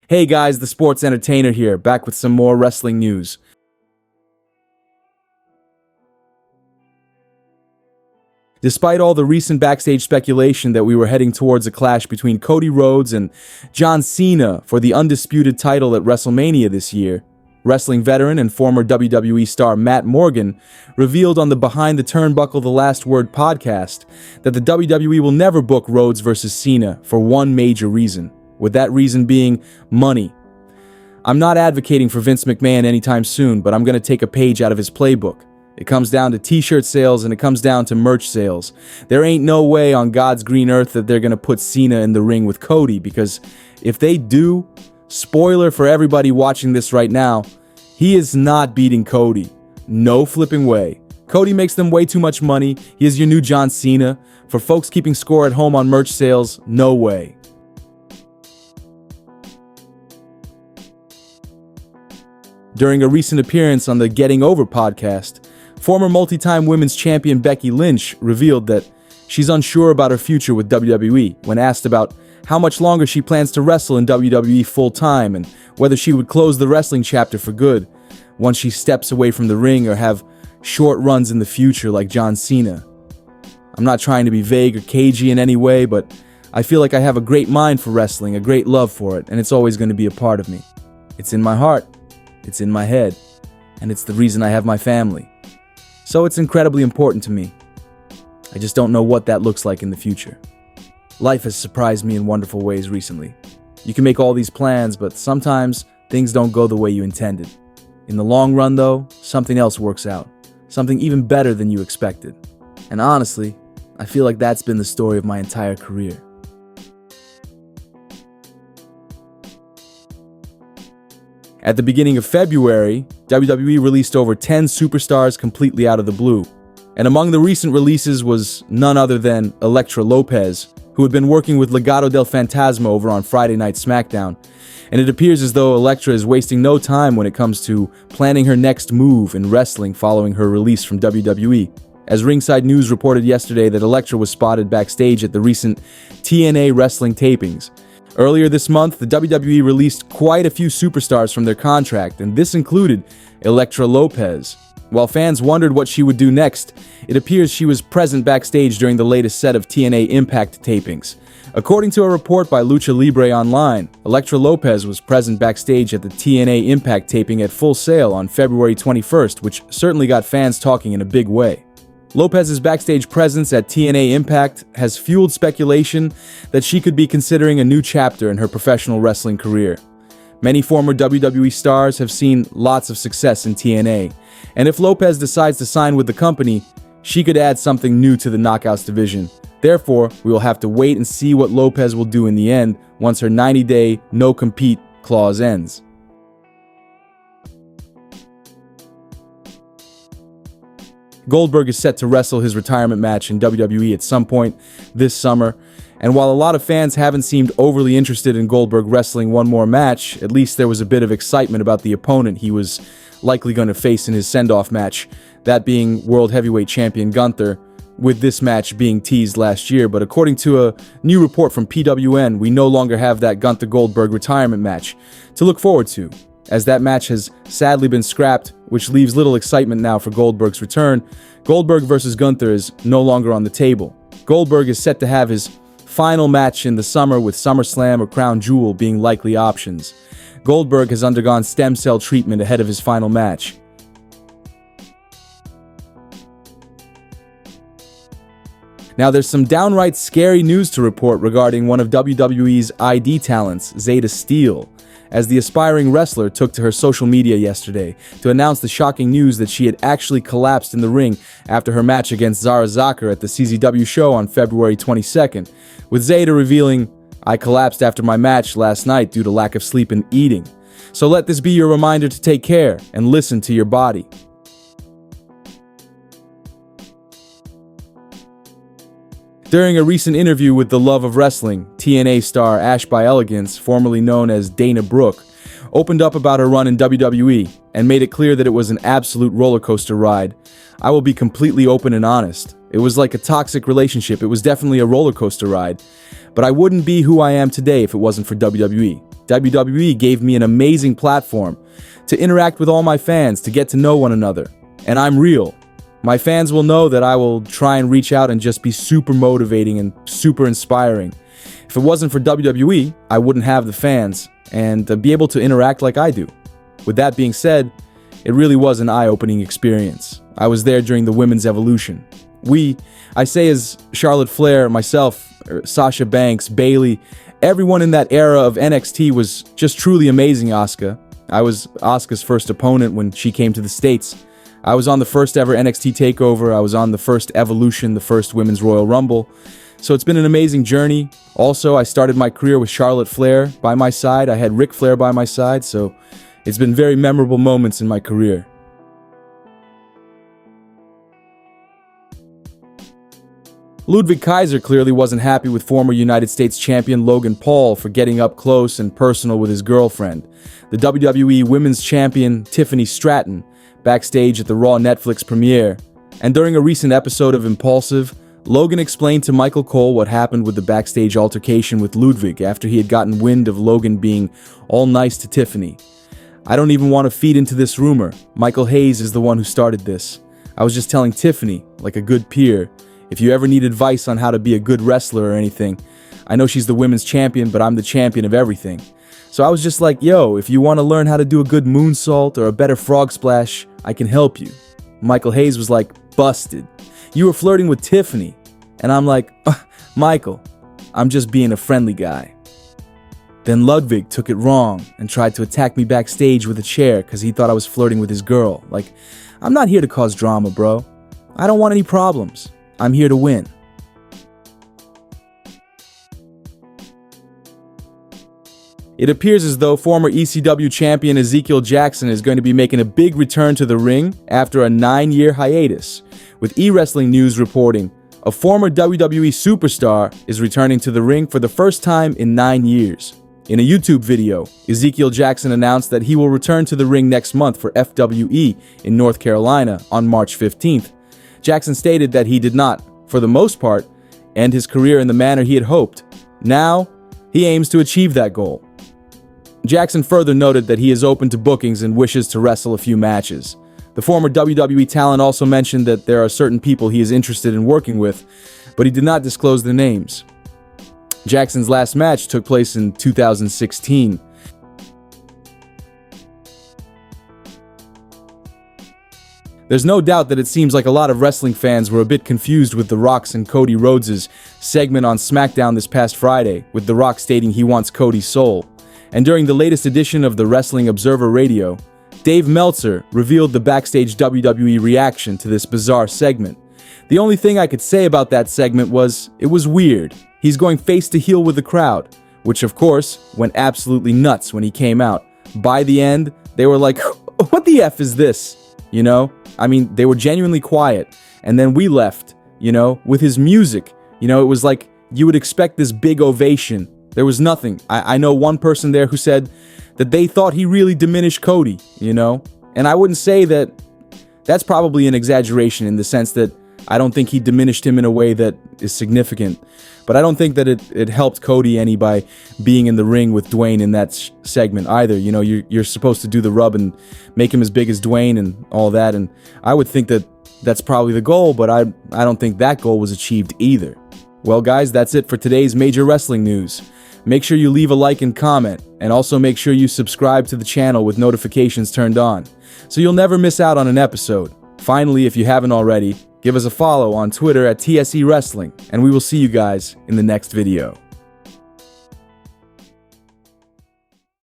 Hey guys, the Sports Entertainer here, back with some more wrestling news. Despite all the recent backstage speculation that we were heading towards a clash between Cody Rhodes and John Cena for the undisputed title at WrestleMania this year, wrestling veteran and former WWE star Matt Morgan revealed on the Behind the Turnbuckle The Last Word podcast that the WWE will never book Rhodes versus Cena for one major reason, with that reason being money. I'm not advocating for Vince McMahon anytime soon, but I'm going to take a page out of his playbook. It comes down to t-shirt sales and it comes down to merch sales. There ain't no way on God's green earth that they're going to put Cena in the ring with Cody, because if they do, spoiler for everybody watching this right now, he is not beating Cody. No flipping way. Cody makes them way too much money. He is your new John Cena. For folks keeping score at home on merch sales, no way. During a recent appearance on the Getting Over podcast, former multi-time women's champion Becky Lynch revealed that she's unsure about her future with WWE when asked about how much longer she plans to wrestle in WWE full-time and whether she would close the wrestling chapter for good once she steps away from the ring or have short runs in the future like John Cena. I'm not trying to be vague or cagey in any way, but I feel like I have a great mind for wrestling, a great love for it, and it's always going to be a part of me. It's in my heart. It's in my head, and it's the reason I have my family. So it's incredibly important to me. I just don't know what that looks like in the future. Life has surprised me in wonderful ways recently. You can make all these plans, but sometimes things don't go the way you intended. In the long run, though, something else works out. Something even better than you expected. And honestly, I feel like that's been the story of my entire career. At the beginning of February, WWE released over 10 superstars completely out of the blue. And among the recent releases was none other than Elektra Lopez, who had been working with Legado del Fantasma over on Friday Night SmackDown. And it appears as though Elektra is wasting no time when it comes to planning her next move in wrestling following her release from WWE. As Ringside News reported yesterday that Elektra was spotted backstage at the recent TNA wrestling tapings. Earlier this month, the WWE released quite a few superstars from their contract, and this included Elektra Lopez. While fans wondered what she would do next, it appears she was present backstage during the latest set of TNA Impact tapings. According to a report by Lucha Libre Online, Elektra Lopez was present backstage at the TNA Impact taping at Full Sail on February 21st, which certainly got fans talking in a big way. Lopez's backstage presence at TNA Impact has fueled speculation that she could be considering a new chapter in her professional wrestling career. Many former WWE stars have seen lots of success in TNA, and if Lopez decides to sign with the company, she could add something new to the Knockouts division. Therefore, we will have to wait and see what Lopez will do in the end once her 90-day no-compete clause ends. Goldberg is set to wrestle his retirement match in WWE at some point this summer, and while a lot of fans haven't seemed overly interested in Goldberg wrestling one more match, at least there was a bit of excitement about the opponent he was likely going to face in his send-off match, that being World Heavyweight Champion Gunther, with this match being teased last year. But according to a new report from PWN, we no longer have that Gunther Goldberg retirement match to look forward to, as that match has sadly been scrapped, which leaves little excitement now for Goldberg's return. Goldberg versus Gunther is no longer on the table. Goldberg is set to have his final match in the summer, with SummerSlam or Crown Jewel being likely options. Goldberg has undergone stem cell treatment ahead of his final match. Now, there's some downright scary news to report regarding one of WWE's ID talents, Zeta Steele, as the aspiring wrestler took to her social media yesterday to announce the shocking news that she had actually collapsed in the ring after her match against Zara Zakher at the CZW show on February 22nd, with Zeta revealing, "I collapsed after my match last night due to lack of sleep and eating. So let this be your reminder to take care and listen to your body." During a recent interview with The Love of Wrestling, TNA star Ash by Elegance, formerly known as Dana Brooke, opened up about her run in WWE and made it clear that it was an absolute roller coaster ride. I will be completely open and honest. It was like a toxic relationship. It was definitely a roller coaster ride. But I wouldn't be who I am today if it wasn't for WWE. WWE gave me an amazing platform to interact with all my fans, to get to know one another. And I'm real. My fans will know that I will try and reach out and just be super motivating and super inspiring. If it wasn't for WWE, I wouldn't have the fans and be able to interact like I do. With that being said, it really was an eye-opening experience. I was there during the women's evolution. I say as Charlotte Flair, myself, Sasha Banks, Bayley, everyone in that era of NXT was just truly amazing. Asuka. I was Asuka's first opponent when she came to the States. I was on the first ever NXT TakeOver. I was on the first Evolution, the first Women's Royal Rumble. So it's been an amazing journey. Also, I started my career with Charlotte Flair by my side. I had Ric Flair by my side, so it's been very memorable moments in my career. Ludwig Kaiser clearly wasn't happy with former United States champion Logan Paul for getting up close and personal with his girlfriend, the WWE Women's Champion Tiffany Stratton, backstage at the Raw Netflix premiere. And during a recent episode of Impulsive, Logan explained to Michael Cole what happened with the backstage altercation with Ludwig after he had gotten wind of Logan being all nice to Tiffany. I don't even want to feed into this rumor. Michael Hayes is the one who started this. I was just telling Tiffany, like a good peer, if you ever need advice on how to be a good wrestler or anything, I know she's the women's champion, but I'm the champion of everything. So I was just like, yo, if you want to learn how to do a good moonsault or a better frog splash, I can help you. Michael Hayes was like, busted. You were flirting with Tiffany. And I'm like, Michael, I'm just being a friendly guy. Then Ludwig took it wrong and tried to attack me backstage with a chair because he thought I was flirting with his girl. Like, I'm not here to cause drama, bro. I don't want any problems. I'm here to win. It appears as though former ECW champion Ezekiel Jackson is going to be making a big return to the ring after a 9-year hiatus, with eWrestling News reporting a former WWE superstar is returning to the ring for the first time in 9 years. In a YouTube video, Ezekiel Jackson announced that he will return to the ring next month for FWE in North Carolina on March 15th. Jackson stated that he did not, for the most part, end his career in the manner he had hoped. Now, he aims to achieve that goal. Jackson further noted that he is open to bookings and wishes to wrestle a few matches. The former WWE talent also mentioned that there are certain people he is interested in working with, but he did not disclose their names. Jackson's last match took place in 2016. There's no doubt that it seems like a lot of wrestling fans were a bit confused with The Rock's and Cody Rhodes' segment on SmackDown this past Friday, with The Rock stating he wants Cody's soul. And during the latest edition of the Wrestling Observer Radio, Dave Meltzer revealed the backstage WWE reaction to this bizarre segment. The only thing I could say about that segment was, it was weird. He's going face to heel with the crowd, which of course went absolutely nuts when he came out. By the end, they were like, what the F is this? You know? I mean, they were genuinely quiet. And then we left, you know, with his music. You know, it was like you would expect this big ovation. There was nothing. I know one person there who said that they thought he really diminished Cody, you know? And I wouldn't say that that's probably an exaggeration in the sense that I don't think he diminished him in a way that is significant. But I don't think that it helped Cody any by being in the ring with Dwayne in that segment either. You know, you're supposed to do the rub and make him as big as Dwayne and all that. And I would think that that's probably the goal, but I don't think that goal was achieved either. Well, guys, that's it for today's major wrestling news. Make sure you leave a like and comment, and also make sure you subscribe to the channel with notifications turned on, so you'll never miss out on an episode. Finally, if you haven't already, give us a follow on Twitter at TSE Wrestling, and we will see you guys in the next video.